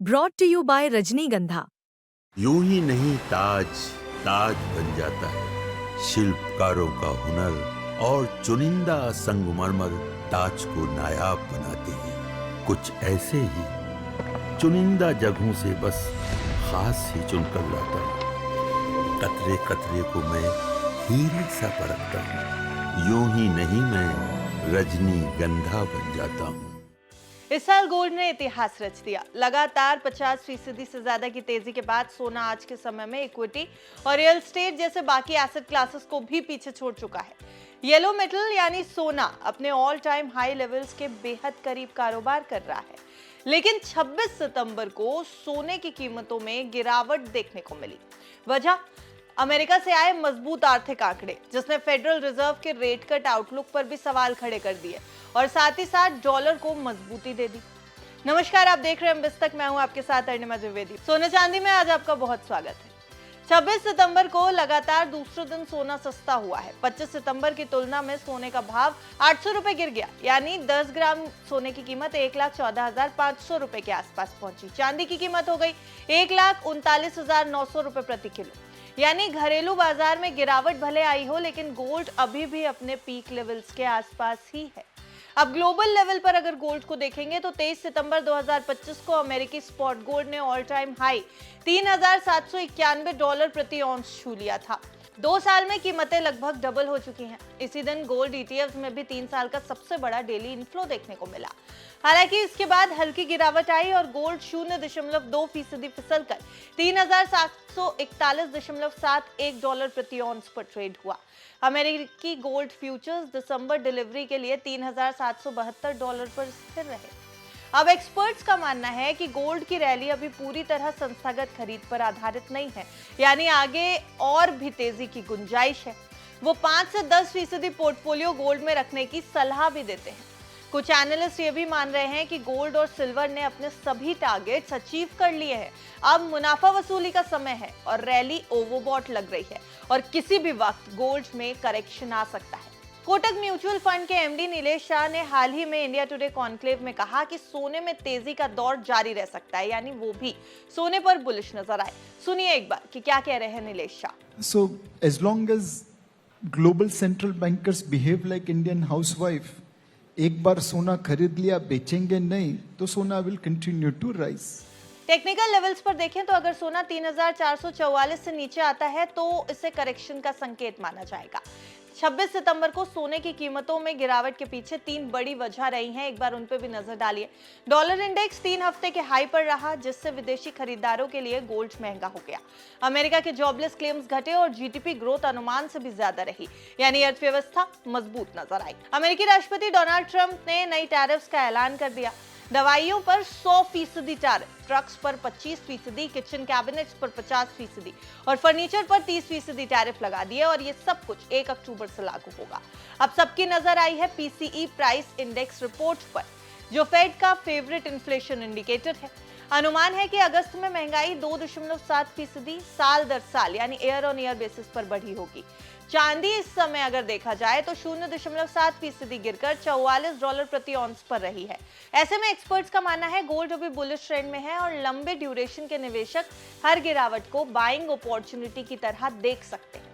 Brought to you bye रजनीगंधा। यूं ही नहीं ताज ताज बन जाता है, शिल्पकारों का हुनर और चुनिंदा संगमरमर ताज को नायाब बनाते हैं। कुछ ऐसे ही चुनिंदा जगहों से बस खास ही चुनकर लाता हूँ। कतरे कतरे को मैं हीरे सा परखता हूँ। यूं ही नहीं मैं रजनीगंधा बन जाता हूँ। इस साल गोल्ड ने इतिहास रच दिया। लगातार 50% से ज्यादा की तेजी के बाद सोना आज के समय में इक्विटी और रियल एस्टेट जैसे बाकी एसेट क्लासेस को भी पीछे छोड़ चुका है। येलो मेटल यानी सोना अपने ऑल टाइम हाई लेवल्स के बेहद करीब कारोबार कर रहा है, लेकिन 26 सितंबर को सोने की कीमतों में गिरावट देखने को मिली। वजह अमेरिका से आए मजबूत आर्थिक आंकड़े, जिसने फेडरल रिजर्व के रेट कट आउटलुक पर भी सवाल खड़े कर दिए और साथ ही साथ डॉलर को मजबूती दे दी। नमस्कार, आप देख रहे हैं बिस्तक, मैं हूं आपके साथ अरुणिमा द्विवेदी। सोने चांदी में आज आपका बहुत स्वागत है। 26 सितंबर को लगातार दूसरे दिन सोना सस्ता हुआ है। 25 सितंबर की तुलना में सोने का भाव 800 रुपए गिर गया, यानी 10 ग्राम सोने की कीमत 1,14,500 रुपए के आसपास पहुंची। चांदी की कीमत हो गई 1,39,900 रुपए प्रति किलो, यानी घरेलू बाजार में गिरावट भले आई हो, लेकिन गोल्ड अभी भी अपने पीक लेवल्स के आसपास ही है। अब ग्लोबल लेवल पर अगर गोल्ड को देखेंगे तो 23 सितंबर 2025 को अमेरिकी स्पॉट गोल्ड ने ऑल टाइम हाई $3,791 प्रति औंस छू लिया था। 2 साल में कीमतें लगभग डबल हो चुकी हैं। इसी दिन गोल्ड ईटीएफ में भी 3 साल का सबसे बड़ा डेली इनफ्लो देखने को मिला। हालांकि इसके बाद हल्की गिरावट आई और गोल्ड 0.2% फिसलकर $3,741.71 प्रति औंस पर ट्रेड हुआ। अमेरिकी गोल्ड फ्यूचर्स दिसंबर डिलीवरी के लिए $3,772 पर स्थिर रहे। अब एक्सपर्ट्स का मानना है कि गोल्ड की रैली अभी पूरी तरह संस्थागत खरीद पर आधारित नहीं है, यानी आगे और भी तेजी की गुंजाइश है। वो 5 से 10% पोर्टफोलियो गोल्ड में रखने की सलाह भी देते हैं। कुछ एनालिस्ट ये भी मान रहे हैं कि गोल्ड और सिल्वर ने अपने सभी टारगेट्स अचीव कर लिए हैं। अब मुनाफा वसूली का समय है और रैली ओवरबॉट लग रही है और किसी भी वक्त गोल्ड में करेक्शन आ सकता है। कोटक म्यूचुअल फंड के एमडी नीलेश शाह ने हाल ही में इंडिया टुडे कॉन्क्लेव में कहा कि सोने में तेजी का दौर जारी रह सकता है, यानी वो भी सोने पर बुलिश नजर आए। सुनिए एक बार कि क्या कह रहे हैं Nilesh Shah. So as long as global central bankers behave like Indian housewife, एक बार सोना खरीद लिया बेचेंगे नहीं तो सोना will continue to rise. Technical levels पर देखें तो अगर सोना 3,444 से नीचे आता है तो इसे करेक्शन का संकेत माना जाएगा। 26 सितंबर को सोने की कीमतों में गिरावट के पीछे 3 बड़ी वजह रही हैं, एक बार उन पे भी नजर डालिए। डॉलर इंडेक्स 3 हफ्ते के हाई पर रहा, जिससे विदेशी खरीदारों के लिए गोल्ड महंगा हो गया। अमेरिका के जॉबलेस क्लेम्स घटे और जीडीपी ग्रोथ अनुमान से भी ज्यादा रही, यानी अर्थव्यवस्था मजबूत नजर आई। अमेरिकी राष्ट्रपति डोनाल्ड ट्रंप ने नई टैरिफ्स का ऐलान कर दिया। दवाइयों पर 100% टैरिफ, ट्रक्स पर 25%, किचन कैबिनेट्स पर 50% और फर्नीचर पर 30% टैरिफ लगा दिए और ये सब कुछ 1 अक्टूबर से लागू होगा। अब सबकी नजर आई है पीसीई प्राइस इंडेक्स रिपोर्ट पर, जो फेड का फेवरेट इन्फ्लेशन इंडिकेटर है। अनुमान है कि अगस्त में महंगाई 2.7% साल दर साल, यानी ईयर ऑन ईयर बेसिस पर बढ़ी होगी। चांदी इस समय अगर देखा जाए तो 0.7% गिरकर $44 प्रति औंस पर रही है। ऐसे में एक्सपर्ट्स का मानना है गोल्ड अभी बुलिश ट्रेंड में है और लंबे ड्यूरेशन के निवेशक हर गिरावट को बाइंग अपॉर्चुनिटी की तरह देख सकते हैं।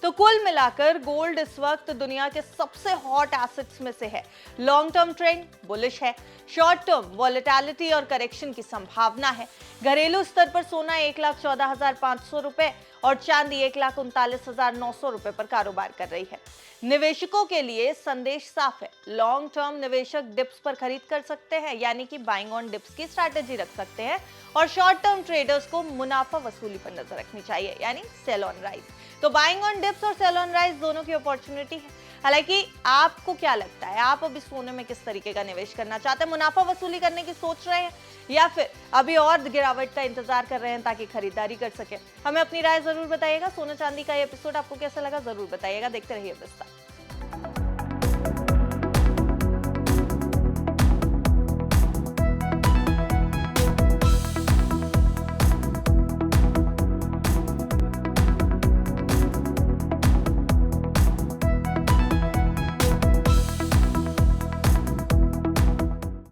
तो कुल मिलाकर गोल्ड इस वक्त दुनिया के सबसे हॉट एसेट्स में से है। लॉन्ग टर्म ट्रेंड बुलिश है, शॉर्ट टर्म वॉलेटिलिटी और करेक्शन की संभावना है। घरेलू स्तर पर सोना 1,14,500 रुपए और चांदी 1,39,900 रुपए पर कारोबार कर रही है। निवेशकों के लिए संदेश साफ है, लॉन्ग टर्म निवेशक डिप्स पर खरीद कर सकते हैं, यानी कि बाइंग ऑन डिप्स की स्ट्रैटेजी रख सकते हैं, और शॉर्ट टर्म ट्रेडर्स को मुनाफा वसूली पर नजर रखनी चाहिए, यानी सेल ऑन राइज। तो बाइंग ऑन डिप्स और सेल ऑन राइज दोनों की अपॉर्चुनिटी है। हालांकि आपको क्या लगता है, आप अभी सोने में किस तरीके का निवेश करना चाहते हैं? मुनाफा वसूली करने की सोच रहे हैं या फिर अभी और गिरावट का इंतजार कर रहे हैं ताकि खरीदारी कर सके? हमें अपनी राय जरूर बताइएगा। सोना चांदी का ये एपिसोड आपको कैसा लगा जरूर बताइएगा। देखते रहिए बिस्तर।